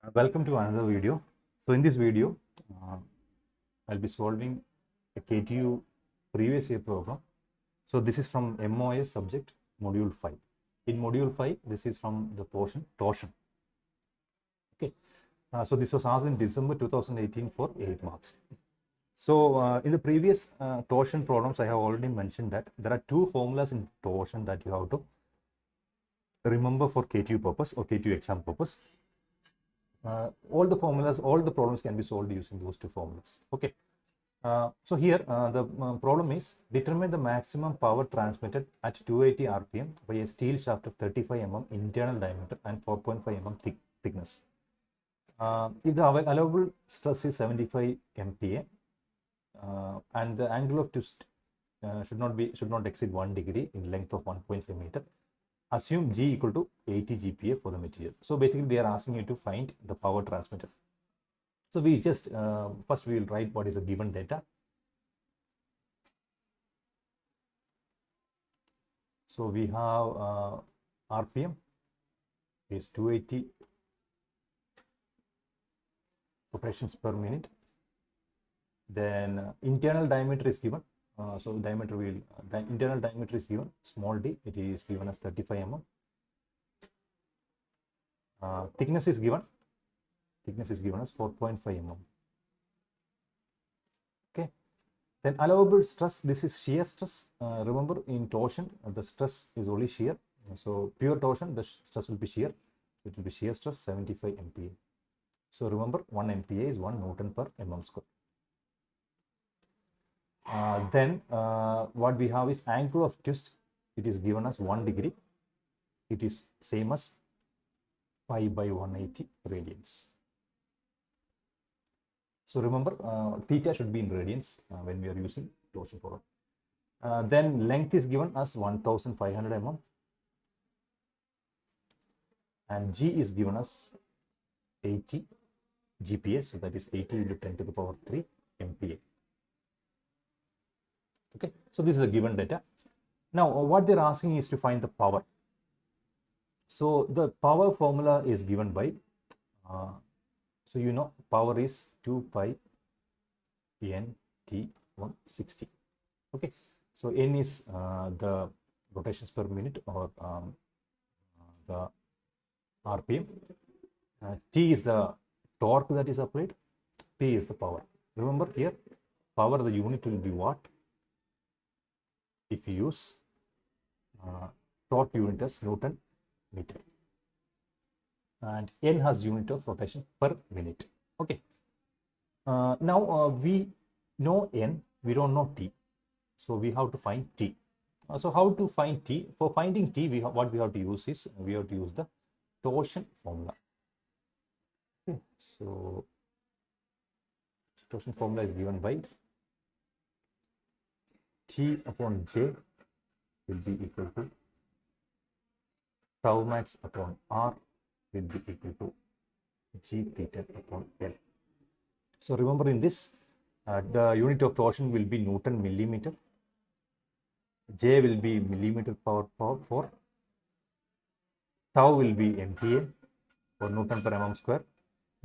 Welcome to another video. So in this video, I'll be solving a KTU previous year problem. So this is from MOS subject module 5. In module 5, this is from the portion torsion. Okay. So this was asked in December 2018 for 8 marks. So in the previous torsion problems, I have already mentioned that there are two formulas in torsion that you have to remember for KTU purpose or KTU exam purpose. All the problems can be solved using those two formulas. Okay. So here the problem is determine the maximum power transmitted at 280 rpm by a steel shaft of 35 mm internal diameter and 4.5 mm thickness. If the allowable stress is 75 MPa and the angle of twist should not exceed 1 degree in length of 1.5 meter. Assume G equal to 80 GPa for the material. So basically they are asking you to find the power transmitted. So we just first we will write what is the given data. So we have RPM is 280 rotations per minute. Then internal diameter is given. So internal diameter is given small d. It is given as 35 mm. Thickness is given as 4.5 mm. Okay. Then allowable stress, this is shear stress. Remember in torsion the stress is only shear. So pure torsion the stress will be shear. It will be shear stress 75 MPa. So remember 1 MPa is 1 Newton per mm square. Then what we have is angle of twist. It is given as 1 degree. It is same as pi by 180 radians. So remember theta should be in radians when we are using torsion problem. Then length is given as 1500 mm and G is given as 80 GPa. So that is 80 into 10 to the power 3 MPa. Okay, so this is a given data. Now what they're asking is to find the power. So the power formula is given by so you know power is 2 pi n t 160. Okay, so n is the rotations per minute or the rpm. T is the torque that is applied. P is the power. Remember here power, the unit will be watt. If you use torque unit as Newton meter, and n has unit of rotation per minute. Okay. Now we know n, we don't know t, so we have to find t. So how to find t? For finding t, what we have to use is we have to use the torsion formula. Okay. So torsion formula is given by T upon J will be equal to tau max upon R will be equal to G theta upon L. So remember in this the unit of torsion will be Newton millimeter. J will be millimeter power 4. Tau will be MPa or Newton per mm square.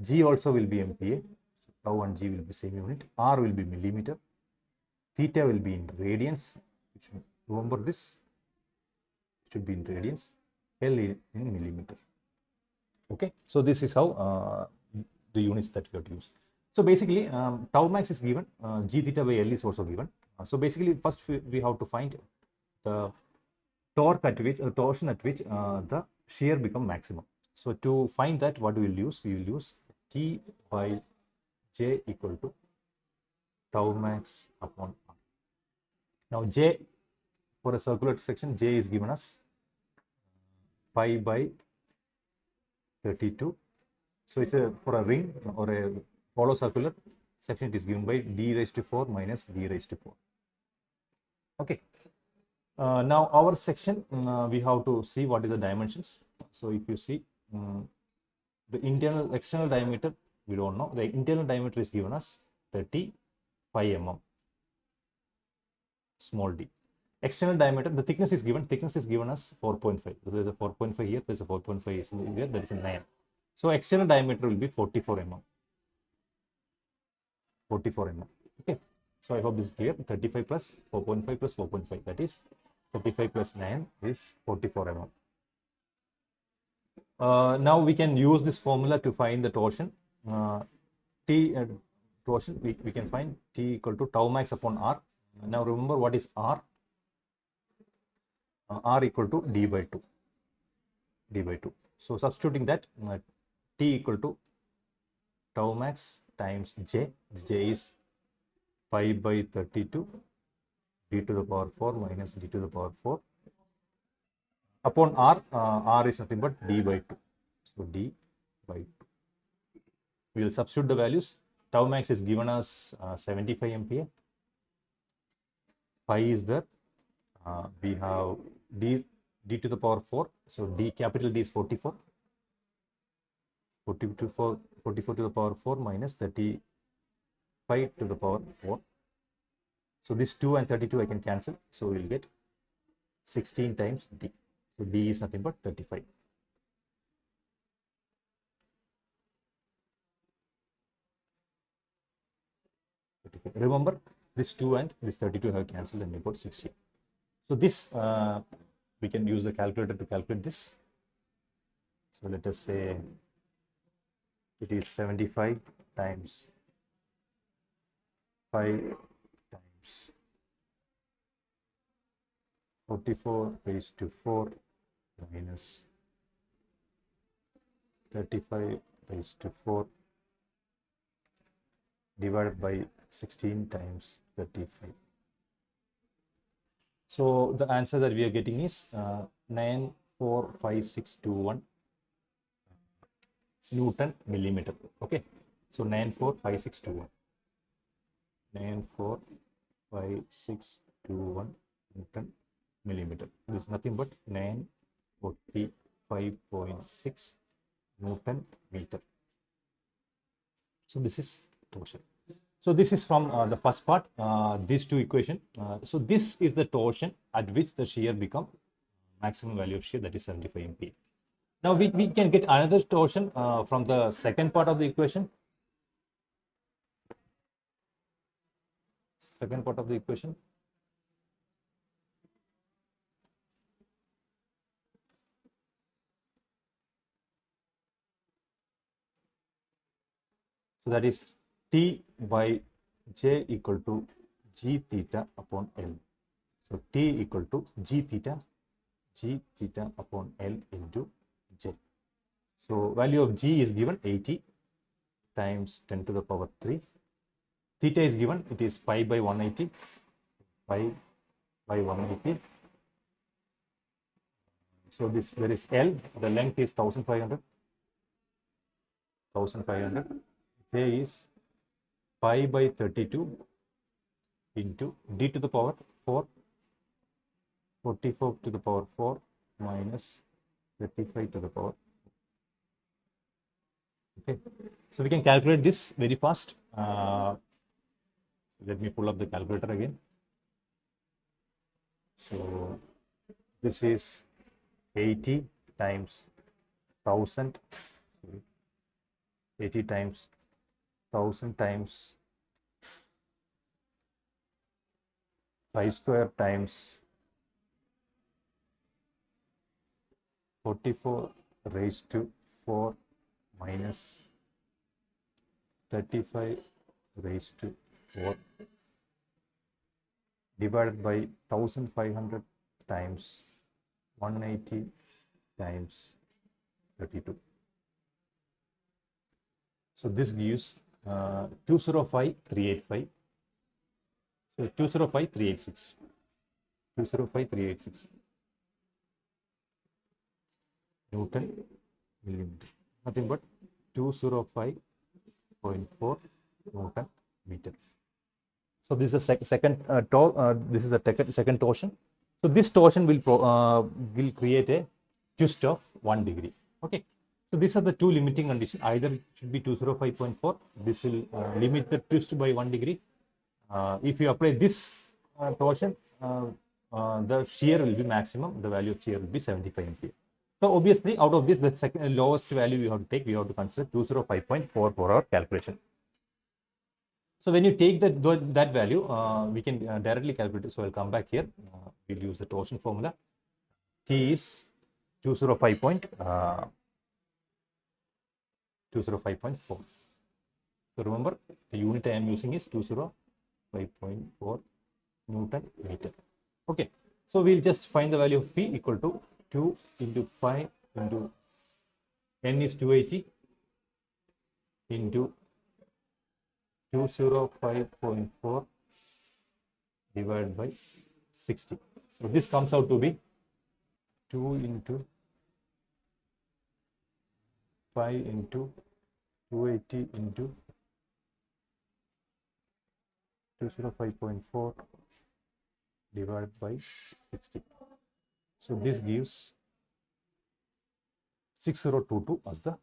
G also will be MPa. So tau and G will be same unit. R will be millimeter. Theta will be in radians. Remember this. It should be in radians. L in millimeter. Okay. So this is how the units that we have to use. So basically, tau max is given. G theta by L is also given. So basically, first we have to find the torque at which, torsion at which the shear become maximum. So to find that, what we will use? We will use T by J equal to tau max upon R. Now J for a circular section, J is given as pi by 32. So it's for a ring or a hollow circular section, it is given by d raised to 4 minus d raised to 4. Okay. Now our section, we have to see what is the dimensions. So if you see the external diameter, we don't know. The internal diameter is given as 35 mm small d. External diameter, the thickness is given as 4.5. So there is a 4.5 here, there is a 4.5 here, that is a 9. So external diameter will be 44 mm. 44 mm. Okay. So I hope this is clear. 35 plus 4.5 plus 4.5, that is 35 plus 9 is 44 mm. Now we can use this formula to find the torsion. Torsion, we can find T equal to tau max upon R. Now remember what is R? R equal to D by 2. D by 2. So substituting that, T equal to tau max times J. J is 5 by 32 d to the power 4 minus d to the power 4 upon R. R is nothing but d by 2. So d by 2. We will substitute the values. Tau max is given as 75 MPa. Pi is there. We have d to the power 4. So d, capital D is 44. 44 to the power 4 minus 35 to the power 4. So this 2 and 32 I can cancel. So we will get 16 times d. So d is nothing but 35. Remember, this 2 and this 32 have cancelled and we got 16. So this, we can use the calculator to calculate this. So let us say it is 75 times 5 times 44 raised to 4 minus 35 raised to 4 divided by 16 times 35. So the answer that we are getting is 945,621 Newton millimeter. Okay, so 945,621. 945,621 Newton millimeter. This is nothing but 945.6 Newton meter. So this is torsion. So this is from the first part, these two equations. So this is the torsion at which the shear become maximum value of shear, that is 75 MPa. Now we can get another torsion from the second part of the equation. Second part of the equation. So that is T by J equal to G theta upon L. So T equal to G theta upon L into J. So value of G is given 80 times 10 to the power 3. Theta is given, it is pi by 180. Pi by 180. So this, there is L, the length is 1500. 1500. J is pi by 32 into d to the power 4, 44 to the power 4 minus 35 to the power. Okay, so we can calculate this very fast. Let me pull up the calculator again. So this is 80 times 1000, 80 times 1000 times pi square times 44 raised to 4 minus 35 raised to 4 divided by 1500 times 180 times 32. So this gives 205,385. So 205,386. 205,386 Newton millimeter. Nothing but 205.4 Newton meter. So this is a second torsion. So this torsion will create a twist of 1 degree. Okay. So these are the two limiting conditions. Either it should be 205.4. This will limit the twist by 1 degree. If you apply this torsion, the shear will be maximum. The value of shear will be 75 MPa. So obviously, out of this, the second lowest value we have to take, we have to consider 205.4 for our calculation. So when you take that value, we can directly calculate it. So I'll come back here. We'll use the torsion formula. T is 205.4. So remember, the unit I am using is 205.4 Newton meter. Okay. So we'll just find the value of P equal to 2 into pi into N is 280 into 205.4 divided by 60. So this comes out to be 2 into pi into 280 into 205.4 divided by 60. So this gives 6022 as the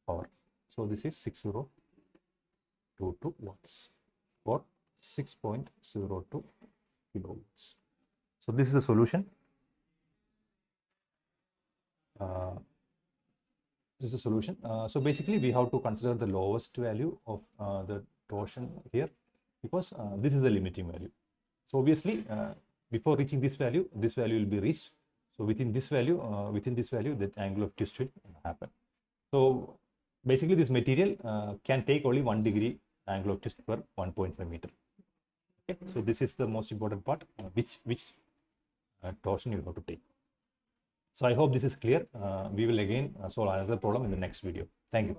power. So this is 6022 watts or 6.02 kilowatts. So this is the solution. This is a solution. So basically, we have to consider the lowest value of the torsion here, because this is the limiting value. So obviously, before reaching this value will be reached. So within this value, that angle of twist will happen. So basically, this material can take only 1 degree angle of twist per 1.5 meter. Okay. So this is the most important part, which torsion you have to take. So I hope this is clear. We will again solve another problem in the next video. Thank you.